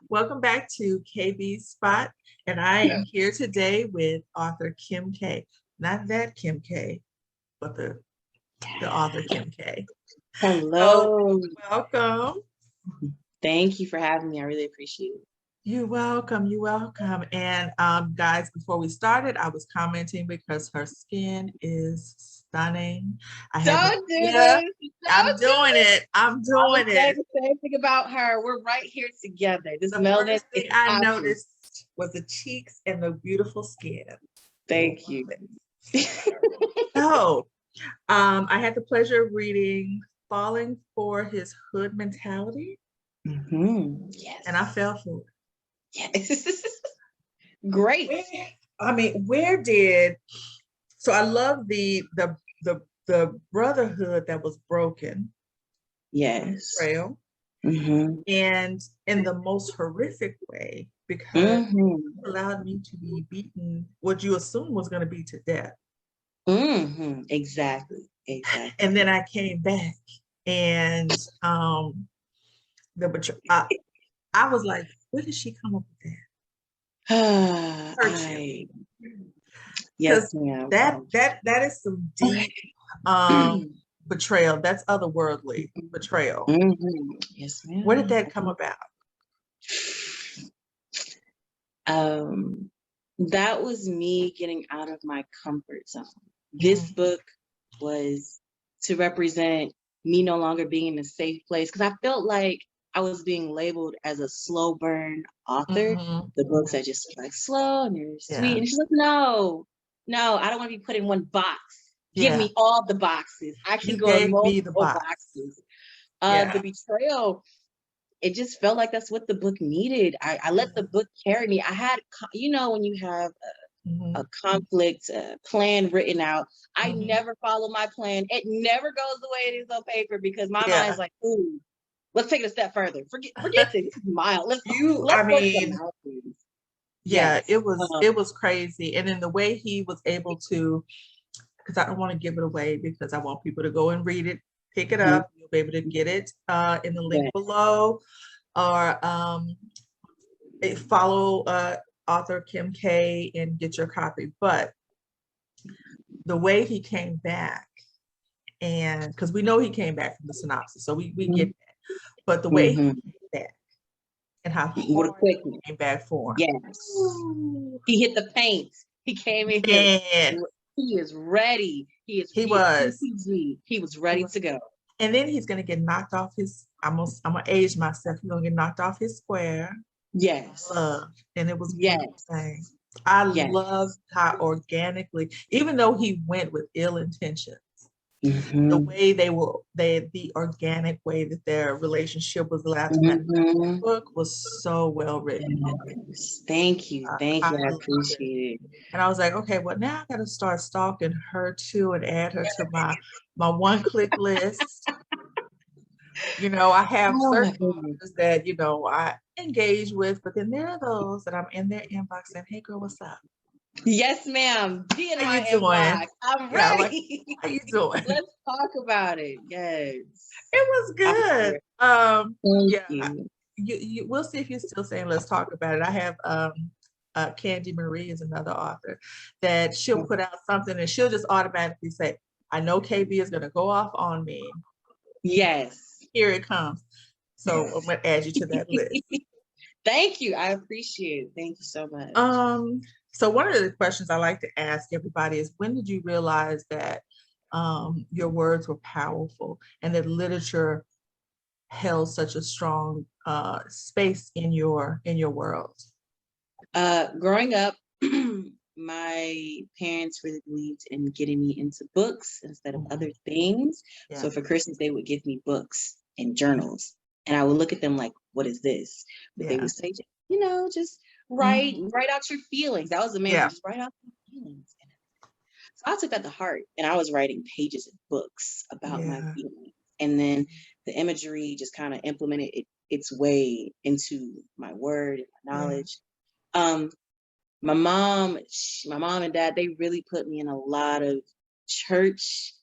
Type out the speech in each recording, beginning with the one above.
Welcome back to KB's Spot, and I am here today with author Kim K. Not that Kim K, but the author Kim K. So, Hello. welcome. Thank you for having me. I really appreciate it. You're welcome. You're welcome. And guys, before we started, I was commenting because her skin is stunning. I have no Don't do idea. this. I'm doing it. I'm I was doing saying it. the same thing about her. We're right here together. This The melanin first is thing I happy. noticed was the cheeks and the beautiful skin. Thank you. So, I had the pleasure of reading Falling for His Hood Mentality, Yes. and I fell for it. Yes. Great. Where did so I love the brotherhood that was broken. Yes. Trail. And in the most horrific way, because it allowed me to be beaten, what you assume was going to be to death. Exactly. And then I came back, and I was like, where did she come up with that? Yes, ma'am. That is some deep betrayal. That's otherworldly betrayal. Yes, ma'am. Where did that come about? That was me getting out of my comfort zone. This book was to represent me no longer being in a safe place, because I felt like I was being labeled as a slow burn author. The books are just like slow and they're sweet. And she's like, no, I don't want to be put in one box. Give me all the boxes. I can go in multiple boxes. The betrayal, it just felt like that's what the book needed. I let the book carry me. I had, when you have a conflict plan written out, I never follow my plan. It never goes the way it is on paper, because my mind's like, ooh, let's take it a step further. Forget this. This is mild. Let's go to the mountains. Yeah, it was crazy. And in the way he was able to, because I don't want to give it away, because I want people to go and read it, pick it up. You'll be able to get it in the link below, or follow author Kim K and get your copy. But the way he came back, and because we know he came back from the synopsis, so we get that. But the way he came back and how hard he came back for him. Yes. He hit the paint. He came in here. He is ready. He was ready to go. And then he's gonna get knocked off his, I'm gonna age myself, he's gonna get knocked off his square. Yes. And it was beautiful. I love how organically, even though he went with ill intentions, the way the organic way that their relationship was allowed to happen. The book was so well written. Yes. Thank you. I appreciate it. And I was like, okay, well, now I got to start stalking her too and add her to my one-click list. I have certain authors that, I engage with, but then there are those that I'm in their inbox saying, hey, girl, what's up? Yes, ma'am. Be in my inbox. I'm ready. How you doing? Let's talk about it. Yes. It was good. We'll see if you're still saying let's talk about it. I have Candy Marie is another author that she'll put out something and she'll just automatically say, I know KayBee is going to go off on me. Yes. Here it comes. So I'm going to add you to that list. Thank you. I appreciate it. Thank you so much. So one of the questions I like to ask everybody is, when did you realize that your words were powerful and that literature held such a strong space in your world? Growing up, my parents really believed in getting me into books instead of other things. So for Christmas, they would give me books and journals, and I would look at them like, what is this? But they would say, just write out your feelings. That was the main thing, just write out your feelings. So I took that to heart, and I was writing pages of books about my feelings. And then the imagery just kind of implemented its way into my word and my knowledge. My mom and dad, they really put me in a lot of church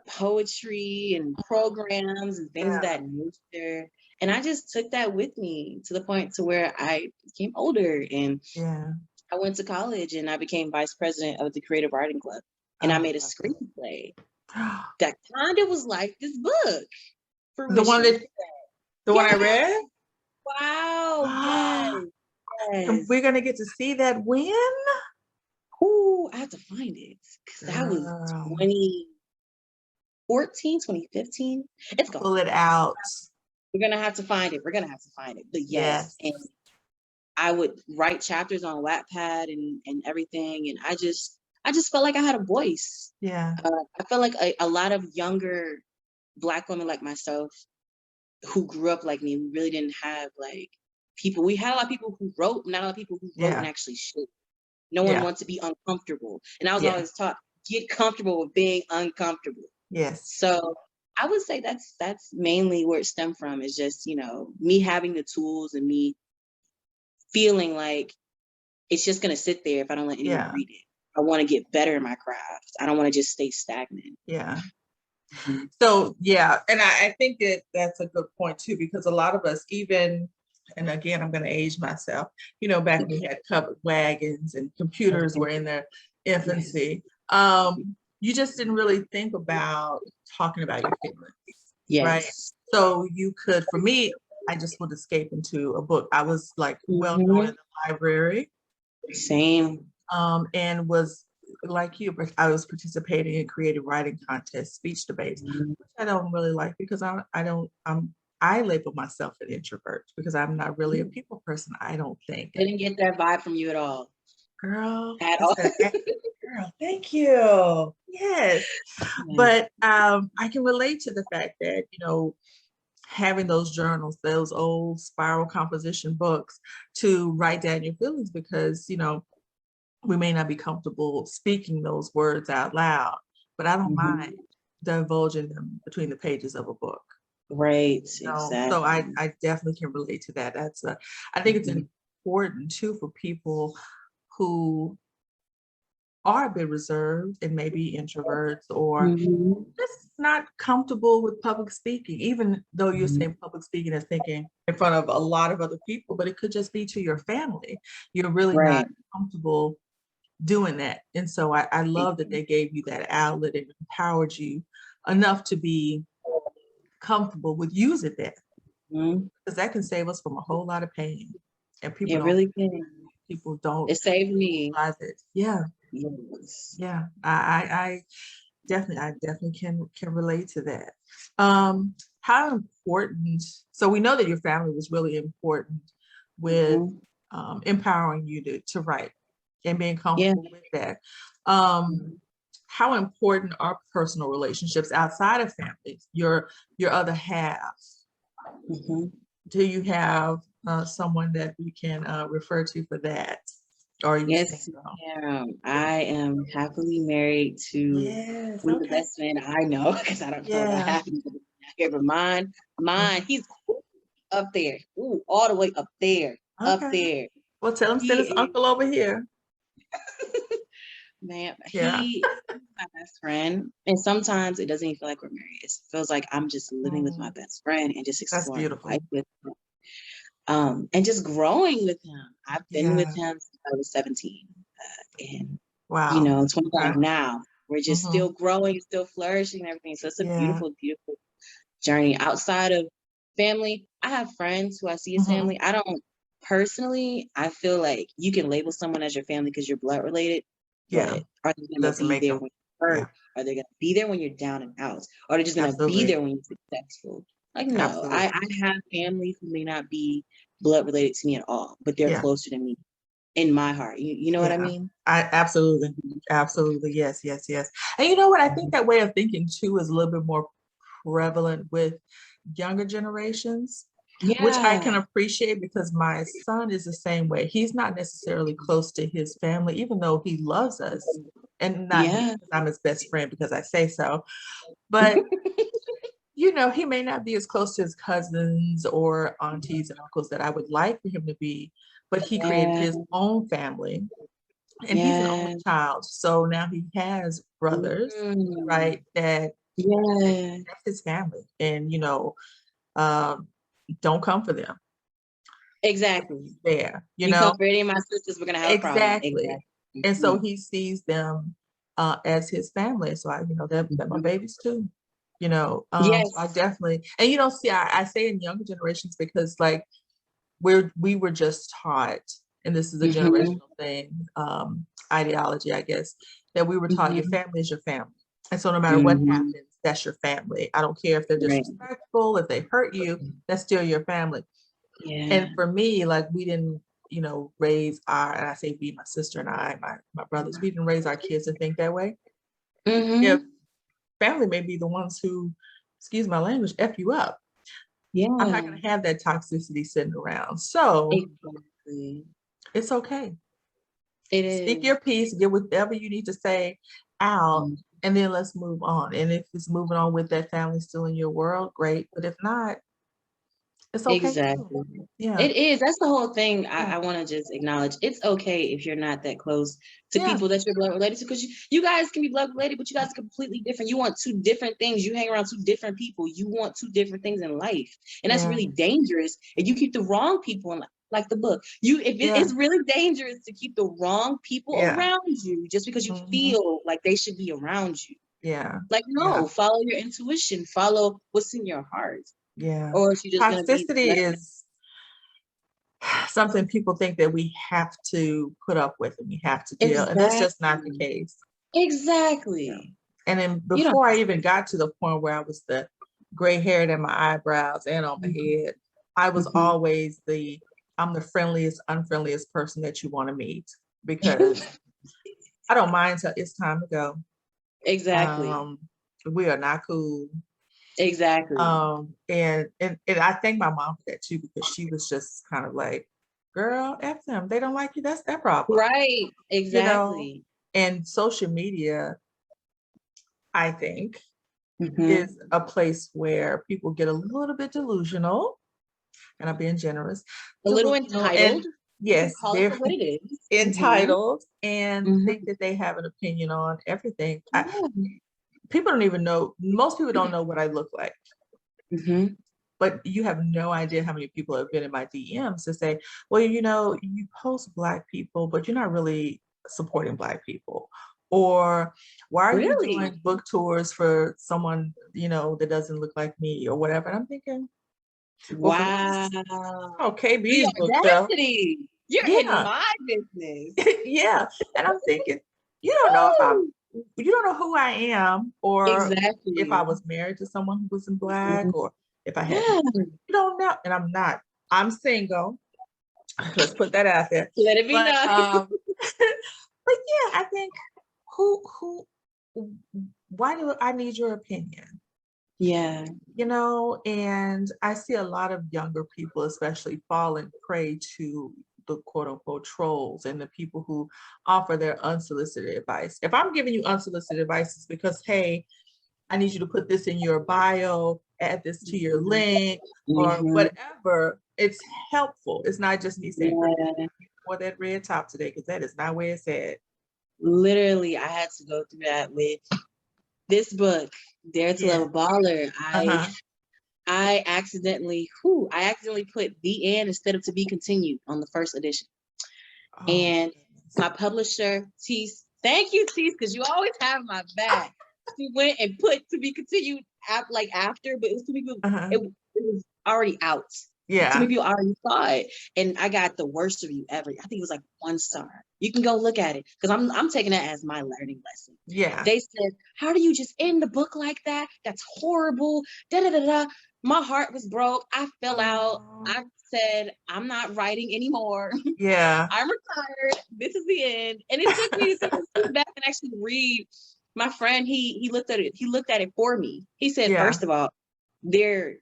poetry and programs and things of that nature. And I just took that with me to the point to where I became older, and Yeah. I went to college and I became vice president of the Creative Writing Club. And I Oh, made a screenplay that kind of was like this book, the one Fruition. that the one I Yes. read. Wow. Yes. And Yes. we're gonna get to see that when? Ooh, I have to find it because that was Girl, 2014, 2015. It's gone. pull it out. We're gonna have to find it. We're gonna have to find it. But yes, Yes. and I would write chapters on Wattpad and everything, and I just felt like I had a voice. Yeah. I felt like a lot of younger Black women like myself who grew up like me, we really didn't have like people. We had a lot of people who wrote, not a lot of people who wrote and Yeah. actually shared. No one Yeah. wants to be uncomfortable. And I was Yeah. always taught, get comfortable with being uncomfortable. Yes. So I would say that's mainly where it stemmed from, is just, me having the tools and me feeling like it's just gonna sit there if I don't let anyone Yeah. read it. I want to get better in my craft. I don't want to just stay stagnant. Yeah. Mhm. So yeah, and I think that that's a good point too, because a lot of us, even, and again, I'm going to age myself, back when we had covered wagons and computers were in their Yes. infancy, you just didn't really think about talking about your feelings, right? Yes. So you could, for me, I just would escape into a book. I was like well known in Mhm. the library, Same. and was like you, but I was participating in creative writing contests, speech debates, Mhm. which I don't really like because I don't I label myself an introvert because I'm not really a people person. I don't think. Didn't get that vibe from you at all. Girl, At I all. said, girl, thank you. Yes, Yeah. but I can relate to the fact that having those journals, those old spiral composition books, to write down your feelings because we may not be comfortable speaking those words out loud, but I don't mind Mhm. divulging them between the pages of a book. Right. So I, Exactly. I definitely can relate to that. I think it's Mhm. important too for people who are a bit reserved and maybe introverts or Mhm. just not comfortable with public speaking, even though you're Mhm. saying public speaking as thinking in front of a lot of other people, but it could just be to your family. You're really not Right. comfortable doing that. And so I love that they gave you that outlet and empowered you enough to be comfortable with using that, Mhm. because that can save us from a whole lot of pain. And people It don't really can. people don't It saved me. realize it. Yeah, Yes. yeah. I definitely can relate to that. How important, so we know that your family was really important with Mhm. empowering you to write and being Yeah. comfortable with that. Um, Mhm. how important are personal relationships outside of family? Your other half. Mhm. Do you have someone that we can refer to for that? Or are you Yes, single? ma'am. I am happily married to Yes. one of the Okay. best men I know, because I don't know if I Yeah. have anybody out here, but mine, Mhm. he's up there. Ooh, all the way up there. Up Okay. there. Well, tell him send He his is, uncle over here. man, Yeah. he's my best friend. And sometimes it doesn't even feel like we're married. It feels like I'm just living with my Mm, best friend and just that's exploring life beautiful. with him. And just growing with him. I've been with Yeah. him since I was 17. And Wow. 25 Okay. now. We're just Hmm. still growing, still flourishing and everything. So it's a Yeah. beautiful, beautiful journey. Outside of family, I have friends who I see as Hmm. family. I don't personally, I feel like you can label someone as your family because you're blood related, Yeah. but are they gonna Doesn't be make there them. when you're hurt? Yeah. Are they gonna be there when you're down and out? Or are they just gonna be Absolutely. there when you're successful? Like, no, I, Absolutely. I have family who may not be blood related to me at all, but they're Yeah. closer to me in my heart. You know what I Yeah. mean? I absolutely. Absolutely. Yes. Yes. Yes. And you know what? I think that way of thinking too is a little bit more prevalent with younger generations, which I can Yeah. appreciate because my son is the same way. He's not necessarily close to his family, even though he loves us. And not me, Yeah. because I'm his best friend because I say so. But he may not be as close to his cousins or aunties and uncles that I would like for him to be, but he created Yeah. his own family and he's an only Yeah. child. So now he has brothers, Mm. right? That Yeah. that's his family. And um, don't come for them. Exactly. There, You come for any of my sisters, we're gonna have a problem. exactly. And so he sees them as his family. So they're my babies too. So Yes. I definitely, and I say in younger generations because like we were just taught, and this is a generational thing, ideology, I guess, that we were taught your family is your family. And so no matter what happens, that's your family. I don't care if they're disrespectful, if they hurt you, that's still your family. Yeah. And for me, like we didn't, raise and I say we, my sister and I, my brothers, we didn't raise our kids to think that way. If family may be the ones who, excuse my language, F you up. Yeah. I'm not going to have that toxicity sitting around. So it's okay. It is. Speak your piece, get whatever you need to say out, and then let's move on. And if it's moving on with that family still in your world, great. But if not, it's okay. Exactly. Too. Yeah. It is. That's the whole thing. I want to just acknowledge it's okay if you're not that close to people that you're blood related to, because you guys can be blood related, but you guys are completely different. You want two different things. You hang around two different people. You want two different things in life. And that's really dangerous. If you keep the wrong people in life, like the book, it's really dangerous to keep the wrong people around you just because you feel like they should be around you. Yeah. Like, no, follow your intuition, follow what's in your heart. Yeah. Or if you're just toxicity is something people think that we have to put up with and we have to deal. And that's just not the case. Exactly. Yeah. And then before I even got to the point where I was the gray haired in my eyebrows and on my head, I was always I'm the friendliest, unfriendliest person that you want to meet, because I don't mind till it's time to go. Exactly. We are not cool. Exactly. And I thank my mom for that too, because she was just kind of like, girl, F them. They don't like you. That's their problem. Right. Exactly. And social media, I think, is a place where people get a little bit delusional, and I'm being generous. A little entitled. Yes, they're what it is. entitled and think that they have an opinion on everything. People don't even know. Most people don't know what I look like. But you have no idea how many people have been in my DMs to say, well, you post Black people, but you're not really supporting Black people. Or why are you doing book tours for someone, that doesn't look like me or whatever? And I'm thinking, wow. Oh, KayBee's bookshelf. You're in my business. Yeah. And I'm thinking, you don't know you don't know who I am, or if I was married to someone who wasn't Black, or if I had, you don't know. And I'm not. I'm single. Let's put that out there. Let it be known. But yeah, I think why do I need your opinion? Yeah. And I see a lot of younger people, especially, falling prey to the quote unquote trolls and the people who offer their unsolicited advice. If I'm giving you unsolicited advice, it's because, hey, I need you to put this in your bio, add this to your link, or whatever. It's helpful. It's not just me saying, for that red top today, because that is not where it's at. Literally, I had to go through that with this book, Dare to Love a Baller. I accidentally put the end instead of to be continued on the first edition. And my publisher, Teese, thank you, Teese, because you always have my back. She went and put to be continued after, but it was too many people. It was already out. Yeah. Too many people already saw it. And I got the worst review ever. I think it was like 1 star. You can go look at it, because I'm taking that as my learning lesson. Yeah. They said, how do you just end the book like that? That's horrible. Da-da-da-da. My heart was broke. I fell out. I said, I'm not writing anymore. Yeah. I'm retired. This is the end. And it took me to sit back and actually read. My friend, he looked at it. He looked at it for me. He said, first of all, they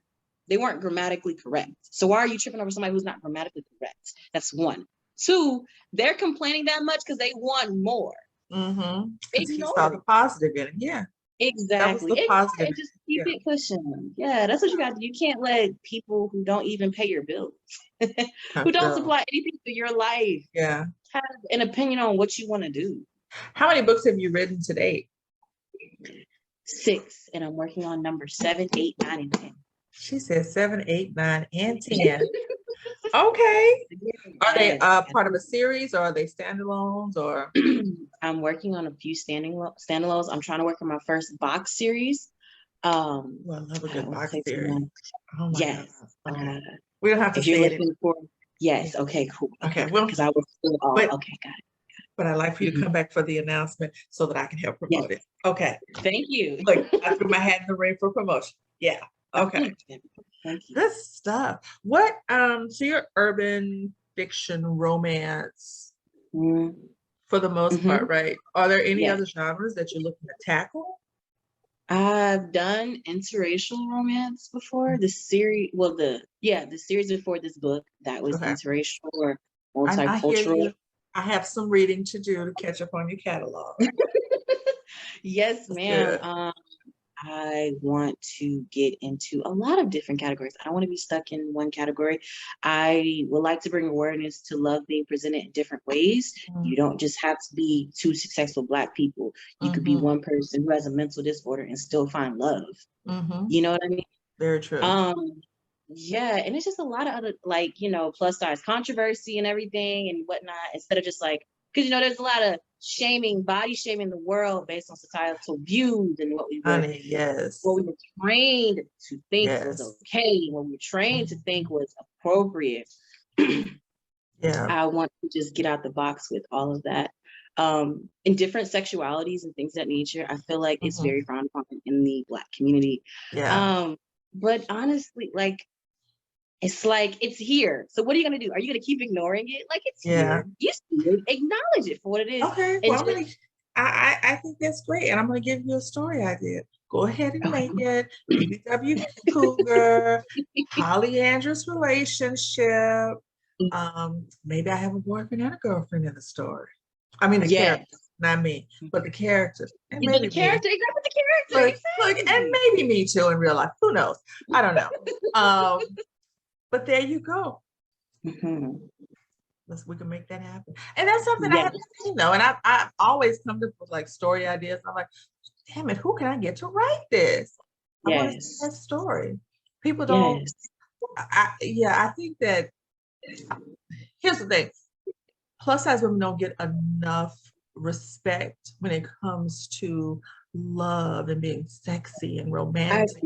weren't grammatically correct. So why are you tripping over somebody who's not grammatically correct? That's 1. 2, they're complaining that much because they want more. Because he saw the positive in it. Yeah. Exactly. That was the positive. And just keep it pushing. Yeah, that's what you got to do. You can't let people who don't even pay your bills, who don't supply anything to your life, have an opinion on what you want to do. How many books have you written to date? 6, and I'm working on number 7, 8, 9, and 10. She said 7, 8, 9, and 10. Okay. Are they Yes. part of a series, or are they standalones, or? I'm working on a few standalones. I'm trying to work on my first box series. Well, I love a That good won't box take too series. long. Oh my God. Yes. Okay. We don't have to If you're say it. looking for, yes. Yeah. Okay, cool. Okay. Okay, Well, because I was still all but okay, got but I'd like for you to it. come back for the announcement so that I can help Yes. promote it. Okay. Thank you. Look, I threw my hat in the ring for promotion. Yeah. Okay. Thank you. Good stuff. What so your urban fiction romance for the most part, right? Are there any Yes. other genres that you're looking to tackle? I've done interracial romance before. The series, the series before this book that was Okay. interracial or I hear multicultural. you. I have some reading to do to catch up on your catalog. Yes, That's ma'am. good. I want to get into a lot of different categories. I don't want to be stuck in one category. I would like to bring awareness to love being presented in different ways. You don't just have to be two successful Black people. You could be Mm-hmm. one person who has a mental disorder and still find love. Mm-hmm. You know what I mean? Very true. Yeah, and it's just a lot of other plus size controversy and everything and whatnot, instead of just like, because there's a lot of body shaming the world based on societal views and Honey, yes. what we were trained to think was Yes. okay, what we were trained to think was appropriate. Yeah. I want to just get out the box with all of that. In different sexualities and things of that nature, I feel like it's very frowned upon in the Black community. Yeah. But honestly, it's here. So what are you gonna do? Are you gonna keep ignoring it? Like, it's Yeah. here. You see it, acknowledge it for what it is. Okay. And Well, I think that's great. And I'm gonna give you a story idea. Go ahead and make it BBW Cougar, polyandrous relationship. Maybe I have a boyfriend and a girlfriend in the story. I mean the character, not me, but the character. And maybe the character, me. exactly, the character. Look, and maybe me too in real life. Who knows? I don't know. But there you go. We can make that happen. And that's something I haven't seen though. And I've always come to like story ideas. I'm like, damn it, who can I get to write this? I want to see that story. People don't. I think that here's the thing. Plus size women don't get enough respect when it comes to love and being sexy and romantic.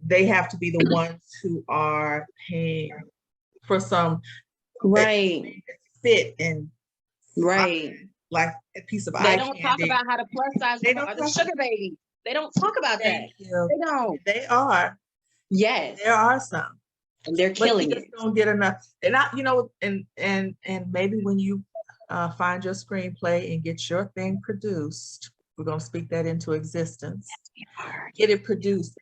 They have to be the ones who are paying for some fit and like a piece of eye candy. They don't talk about how the plus size women are the sugar babies. They don't talk about that. They don't. They are. Yes. There are some. And they're killing it. Don't get enough. They're not, and maybe when you find your screenplay and get your thing produced, we're gonna speak that into existence. Get it produced.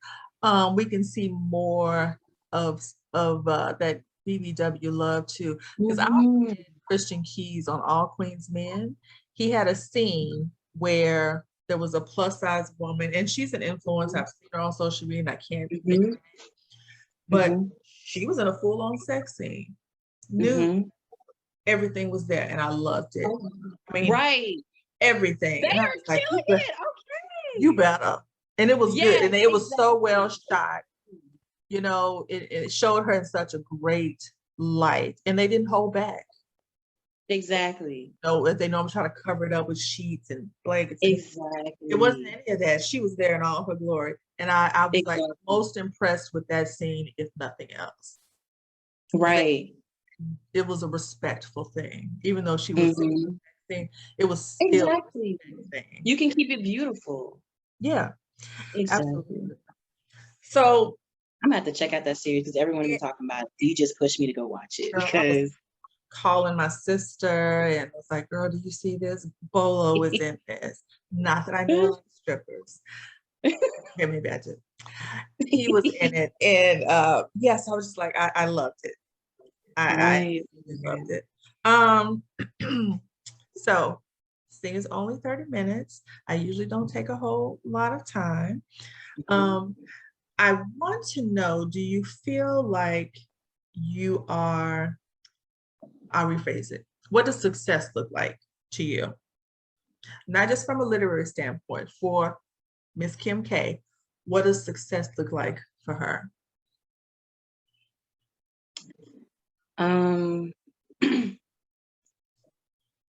We can see more of that BBW love too. Because I did Christian Keys on All Queens Men. He had a scene where there was a plus size woman, and she's an influencer. I've seen her on social media, and I can't think of her name. But she was in a full-on sex scene. Everything was there, and I loved it. I mean, everything. They and I are was like, killing it. Okay. You better. And it was good, and it was so well shot. It showed her in such a great light, and they didn't hold back. Exactly. No, they normally try to cover it up with sheets and blankets. Exactly. It wasn't any of that. She was there in all her glory. And I was like most impressed with that scene, if nothing else. Right. It was a respectful thing, even though she was it was still a thing. You can keep it beautiful. Yeah. Exactly. Absolutely. So I'm gonna have to check out that series because everyone been talking about it. You just pushed me to go watch it because calling my sister and was like, girl, do you see this? Bolo is in this. Not that I know like strippers. Okay, maybe I did. He was in it. And yes, I was just like, I loved it. I loved it. So this thing is only 30 minutes. I usually don't take a whole lot of time. I want to know, do you feel like you are, I'll rephrase it. What does success look like to you? Not just from a literary standpoint. For Miss Kim K, what does success look like for her?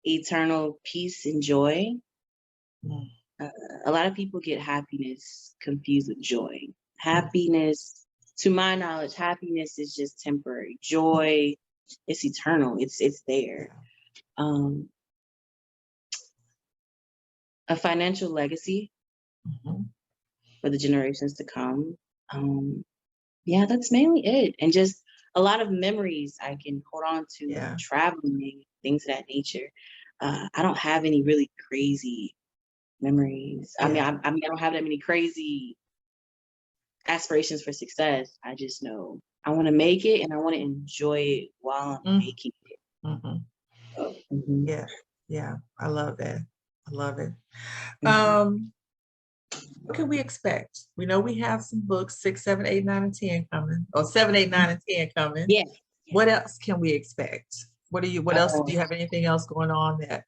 Eternal peace and joy. Mm, A lot of people get happiness confused with joy. Happiness, to my knowledge, happiness is just temporary. Joy, it's eternal. It's there. A financial legacy mhm. for the generations to come. Yeah, that's mainly it. And just a lot of memories I can hold on to, Yeah. traveling, things of that nature. I don't have any really crazy memories. I mean, Yeah. I don't have that many crazy aspirations for success. I just know I want to make it and I want to enjoy it while I'm Mm, making it. mhm. So, Yeah. Yeah. I love that. I love it. mhm. What can we expect? We know we have some books, 6, 7, 8, 9, and 10 coming, or 7, 8, 9, and 10 coming. Yeah. What else can we expect? What else, do you have anything else going on that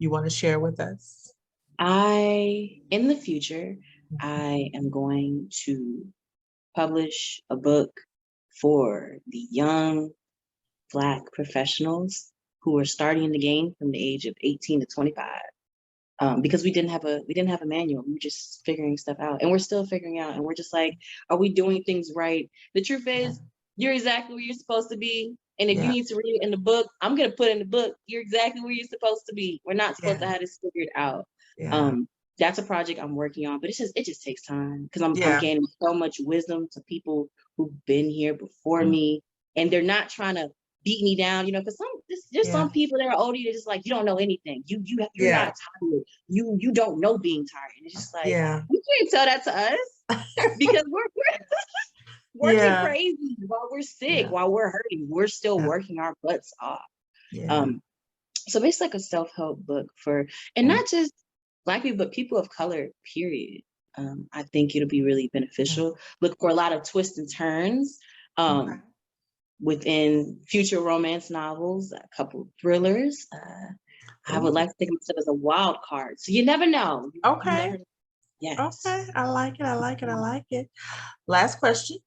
you want to share with us? In the future, I am going to publish a book for the young Black professionals who are starting in the game from the age of 18 to 25. Because we didn't have a manual. We were just figuring stuff out, and we're still figuring out. And we're just like, are we doing things right? The truth is, you're exactly where you're supposed to be. And if you Yeah. need to read it in the book, I'm gonna put in the book. You're exactly where you're supposed to be. We're not supposed to Yeah. have this figured out. Yeah. That's a project I'm working on, but it just takes time because I'm Yeah. gaining so much wisdom to people who've been here before Mm, me, and they're not trying to beat me down, because there's yeah. some people that are older that just like, you don't know anything. You're Yeah. not tired. You don't know being tired. And it's just like, Yeah. you can't tell that to us because we're working Yeah. crazy while we're sick, Yeah. while we're hurting. We're still Yeah. working our butts off. Yeah. Um, so it's like a self-help book and Yeah. not just Black people, but people of color, period. I think it'll be really Yeah. beneficial. Look for a lot of twists and turns. Okay. Within future romance novels, a couple thrillers. I would Ooh. like to think of myself as a wild card. So you never know. You Okay. never know. Yes. Okay. I like it. I like it. I like it. Last question.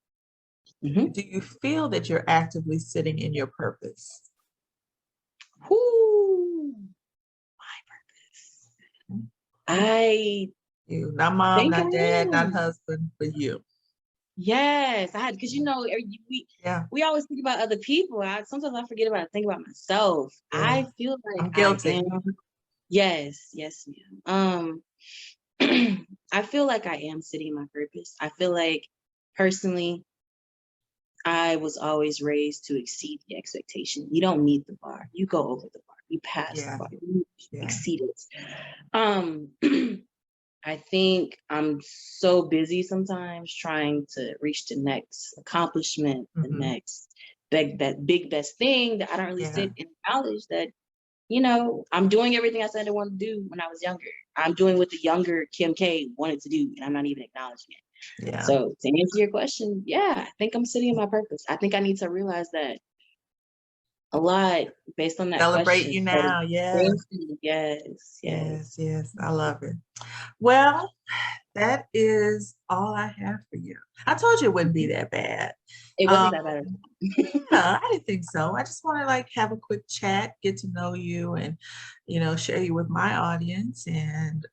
Mhm. Do you feel that you're actively sitting in your purpose? Whoo, my purpose. Mm, I you, not mom, think I not dad, not am. husband, but you. Yes, I had because Yeah. we always think about other people. Sometimes I forget about think about myself. Yeah. I feel like I'm I guilty. am. Yes, yes, ma'am. I feel like I am sitting in my purpose. I feel like personally, I was always raised to exceed the expectation. You don't meet the bar. You go over the bar. You pass the Yeah. bar. You Yeah. exceed it. Um, I think I'm so busy sometimes trying to reach the next accomplishment, the Mhm. next big best thing that I don't really Yeah. sit and acknowledge that, I'm doing everything I said I wanted to do when I was younger. I'm doing what the younger Kim K wanted to do, and I'm not even acknowledging it. Yeah. So to answer your question, yeah, I think I'm sitting in my purpose. I think I need to realize that a lot based on that Celebrate question. you So now. Yes. thank you. Yes, yes. Yes. Yes. I love it. Well, that is all I have for you. I told you it wouldn't be that bad. It wasn't Um, that bad. yeah, I didn't think so. I just want to like have a quick chat, get to know you, and share you with my audience. And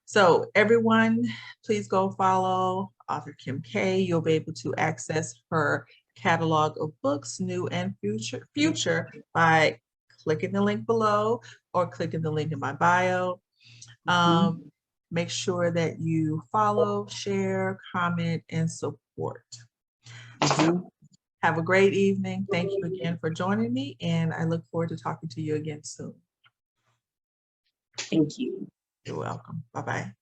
so everyone, please go follow author Kim K. You'll be able to access her catalog of books, new and future, by clicking the link below or clicking the link in my bio. Mhm. Make sure that you follow, share, comment, and support. So Mhm. have a great evening. Thank you again for joining me, and I look forward to talking to you again soon. Thank you. You're welcome. Bye-bye.